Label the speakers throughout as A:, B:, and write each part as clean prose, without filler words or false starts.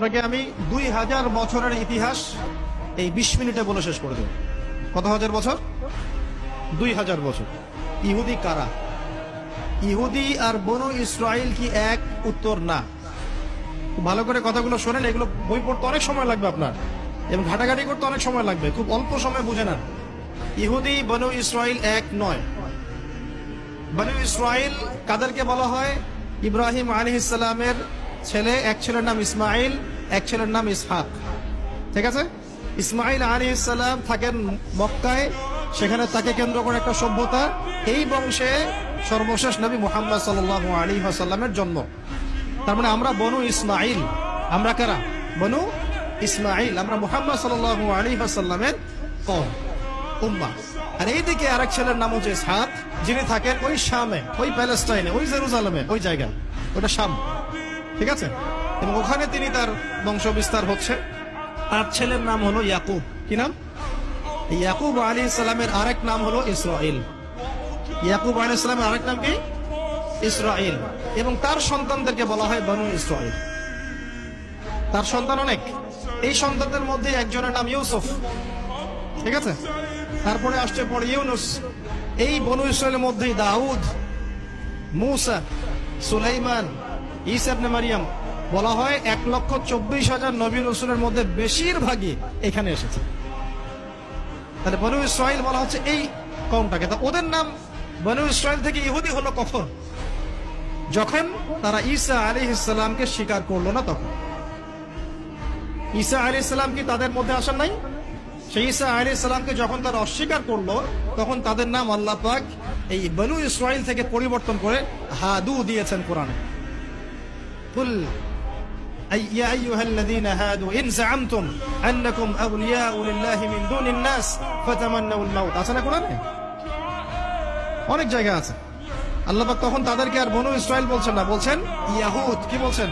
A: আপনাকে আমি 2000 বছরের ইতিহাস এই 20 মিনিটে বলে শেষ করে দেব। কত হাজার বছর? 2000 বছর। ইহুদি কারা? ইহুদি আর বনু ইসরাইল কি এক? উত্তর না। ভালো করে কথাগুলো শোনেন, এগুলো বই পড়তে অনেক সময় লাগবে আপনার, এবং ঘাটাঘাটি করতে অনেক সময় লাগবে, খুব অল্প সময় বুঝে নেন। ইহুদি বনু ইসরাইল এক নয়। বনু ইসরাইল কাদেরকে বলা হয়? ইব্রাহিম আলাইহিস সালামের ছেলে, এক ছেলের নাম ইসমাইল, এক ছেলের নাম ইসহাক। ঠিক আছে? ইসমাইল আলাইহিস সালাম থাকেন মক্কায়, সেখানে তাকে কেন্দ্র করে একটা সভ্যতা। এই বংশে সর্বশেষ নবী মুহাম্মদ সাল্লাল্লাহু আলাইহি ওয়াসাল্লামের জন্ম। তার মানে আমরা বনু ইসমাইল। আমরা কারা? বনু ইসমাইল। আমরা মুহাম্মদ সাল্লাল্লাহু আলাইহি ওয়াসাল্লামের কওম, উম্মাহ। আর এইদিকে আরেক ছেলের নাম হচ্ছে ইসহাক, যিনি থাকেন ওই শামে, ওই প্যালেস্টাইনে, ওই জেরুজালেমে, ওই জায়গা, ওটা শাম। ঠিক আছে? এবং ওখানে তিনি তার বংশ বিস্তার হচ্ছে। তার ছেলের নাম হলো ইয়াকুব। কি নাম? ইয়াকুব আলাইহিস সালামের আরেক নাম হলো ইসরাইল। ইয়াকুব আলাইহিস সালামের আরেক নাম কি? ইসরাইল। এবং তার সন্তানদেরকে বলা হয় বনু ইসরাইল। তার সন্তান অনেক। এই সন্তানদের মধ্যে একজনের নাম ইউসুফ। ঠিক আছে? তারপরে আসছে পরে ইউনুস। এই বনু ইসরাইলের মধ্যেই দাউদ, মুসা, সুলাইমান, ঈসা ইবনে মারিয়াম। বলা হয় 1,24,000 নবী রাসূলের মধ্যে বেশিরভাগই এখানে এসেছে। তাহলে বনু ইসরাইল বলা হচ্ছে এই কওমটাকে। তা ওদের নাম বনু ইসরাইল থেকে ইহুদি হলো কখন? যখন তারা ঈসা আলাইহিস সালামকে স্বীকার করলো না তখন। ঈসা আলাইহিস সালাম কি তাদের মধ্যে আসেন নাই? সেই ঈসা আলাইহিস সালামকে যখন তারা অস্বীকার করলো, তখন তাদের নাম আল্লাহ পাক এই বনু ইসরাইল থেকে পরিবর্তন করে হাদু দিয়েছেন কোরআনে। কুল ইয়া আইয়ুহাল্লাযীনা হাদু ইন যাআমতুম আন্নাকুম আউলিয়াউ লিল্লাহি মিন দুনিন নাস ফাতামান্নাউল মাউত। আছে না কোরআনে? অনেক জায়গা আছে। আল্লাহ পাক তখন তাদেরকে আর বনু ইসরাইল বলছেন না, বলছেন ইয়াহুদ। কি বলছেন?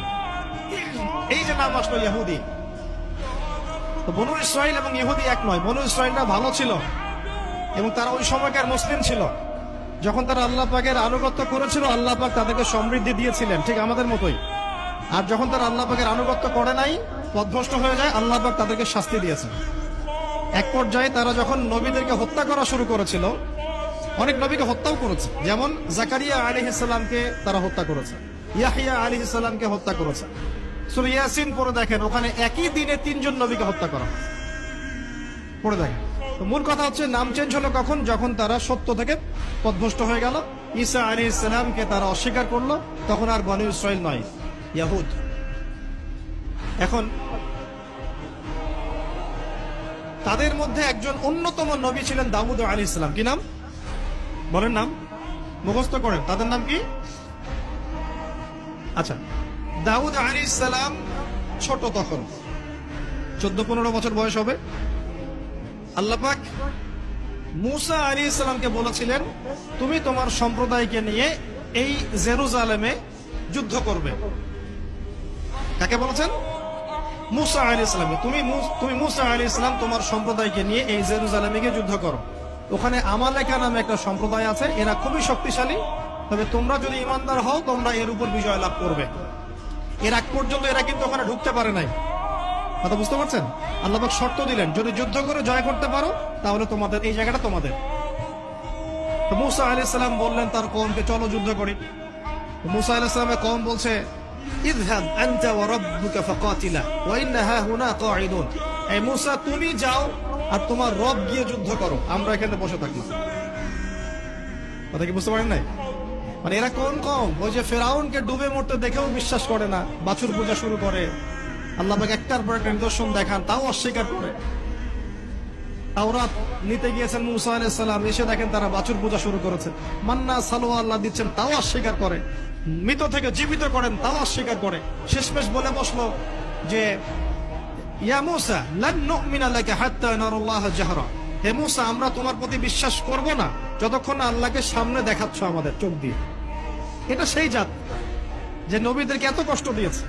A: এই যে নাম আসলো ইহুদি। তো বনু ইসরাইল এবং ইহুদি এক নয়। বনু ইসরাইলরা ভালো ছিল এবং তারা ওই সময়কার মুসলিম ছিল। যখন তারা আল্লাহ পাকের আনুগত্য করেছিল, আল্লাহ পাক তাদেরকে সমৃদ্ধি দিয়েছিলেন, ঠিক আমাদের মতোই। আর যখন তারা আল্লাহ পাকের আনুগত্য করে নাই, পথভ্রষ্ট হয়ে যায়, আল্লাহ পাক তাদেরকে শাস্তি দিয়েছেন। এক পর্যায়ে তারা যখন নবীদেরকে হত্যা করা শুরু করেছিল, অনেক নবীকে হত্যাও করেছে। যেমন জাকারিয়া আলাইহিস সালামকে তারা হত্যা করেছে, ইয়াহইয়া আলাইহিস সালামকে হত্যা করেছে। সূরা ইয়াসিন পড়ে দেখেন, ওখানে একই দিনে 3 জন নবীকে হত্যা করা হয়। পড়ে দেখেন। তো মূল কথা হচ্ছে, নাম চেঞ্জ হলো কখন? যখন তারা সত্য থেকে পথভ্রষ্ট হয়ে গেল, ঈসা আলাইহিস সালামকে তারা অস্বীকার করলো, তখন আর বনু ইসরাইল নয়, ইয়াহুদ। এখন তাদের মধ্যে একজন অন্যতম নবী ছিলেন দাউদ আলাইহিস সালাম। কি নাম? বলেন নাম, মুখস্থ করেন। তাদের নাম কি? আচ্ছা, দাউদ আলাইহিস সালাম ছোট, তখন 14-15 বছর বয়স হবে। আল্লাহ পাক মুসা আলাইহিস সালামকে বলেছিলেন, তুমি তোমার সম্প্রদায়কে নিয়ে এই জেরুজালেমে যুদ্ধ করবে। কাকে বলেছেন? মুসা আলাইহিস সালামকে। তুমি মুসা আলাইহিস সালাম তোমার সম্প্রদায়কে নিয়ে এই জেরুজালেমে গিয়ে যুদ্ধ করো। ওখানে আমালেকা নামে একটা সম্প্রদায় আছে, এরা খুবই শক্তিশালী। তবে তোমরা যদি ইমানদার হও, তোমরা এর উপর বিজয় লাভ করবে। এর আগ পর্যন্ত এরা কিন্তু ওখানে ঢুকতে পারে নাই। কথা বুঝতে পারছেন? আল্লাহ পাক শর্ত দিলেন, যদি যুদ্ধ করে জয় করতে পারো, তাহলে তোমাদের এই জায়গাটা তোমাদের। তো মুসা আলাইহিস সালাম বললেন তার কওমকে, চলো যুদ্ধ করি। মুসা আলাইহিস সালামের কওম বলছে, ইযহাব আনতা ওয়া রাব্বুকা ফাকাতিলা ওয়া ইন্না হাহুনা কাঈদুন। এই মুসা, তুমি যাও আর তোমার রব গিয়ে যুদ্ধ করো, আমরা এখানে বসে থাকলাম। কথা কি বুঝতে পারেন নাই? মানে এরা কোন কওম? ওই যে ফেরাউনকে ডুবে মরতে দেখেও বিশ্বাস করে না, বাছুর পূজা শুরু করে। আল্লাহ পাক একটার পর একটা নিদর্শন দেখান, তাও অস্বীকার করে। তাওরাত নিতে গিয়েছেন মুসা আলাইহিস সালাম, এসে দেখেন তারা বাছুর পূজা শুরু করেছে। মান্না সালোয়া আল্লাহ দিচ্ছেন, তাও অস্বীকার করে। মৃত থেকে জীবিত করেন, তাও অস্বীকার করে। শেষমেশ বলে বসলো যে, ইয়া মুসা লান নুমিনা লাকা হাত্তা নারাল্লাহ জাহরা। হে মুসা, আমরা তোমার প্রতি বিশ্বাস করব না যতক্ষণ না আল্লাহকে সামনে দেখাচ্ছ আমাদের চোখ দিয়ে। এটা সেই জাত যে নবীদেরকে এত কষ্ট দিয়েছে।